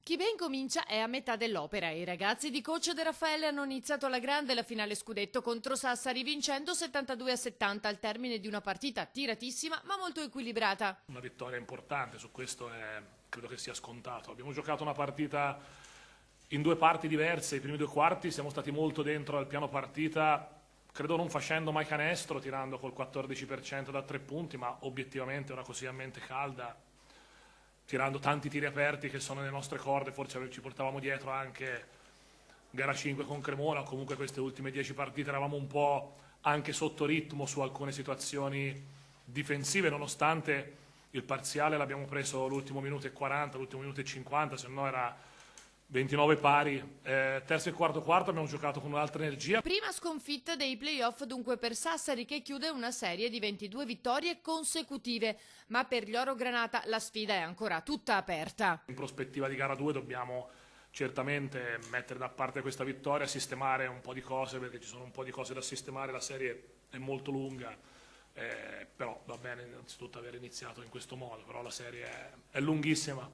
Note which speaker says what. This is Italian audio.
Speaker 1: Chi ben comincia è a metà dell'opera e i ragazzi di coach De Raffaele hanno iniziato alla grande la finale scudetto contro Sassari vincendo 72-70 al termine di una partita tiratissima ma molto equilibrata.
Speaker 2: Una vittoria importante, su questo credo che sia scontato. Abbiamo giocato una partita in due parti diverse, i primi due quarti siamo stati molto dentro al piano partita, credo non facendo mai canestro, tirando col 14% da 3 punti, ma obiettivamente ora così a mente calda, tirando tanti tiri aperti che sono nelle nostre corde, forse ci portavamo dietro anche gara 5 con Cremona, comunque queste ultime 10 partite eravamo un po' anche sotto ritmo su alcune situazioni difensive, nonostante il parziale l'abbiamo preso l'ultimo minuto e 40, l'ultimo minuto e 50, se no era 29 pari. Terzo e quarto abbiamo giocato con un'altra energia.
Speaker 1: Prima sconfitta dei playoff dunque per Sassari, che chiude una serie di 22 vittorie consecutive, ma per gli Orogranata la sfida è ancora tutta aperta.
Speaker 2: In prospettiva di gara 2 dobbiamo certamente mettere da parte questa vittoria, sistemare un po' di cose, perché ci sono un po' di cose da sistemare, la serie è molto lunga, però va bene innanzitutto aver iniziato in questo modo, però la serie è lunghissima.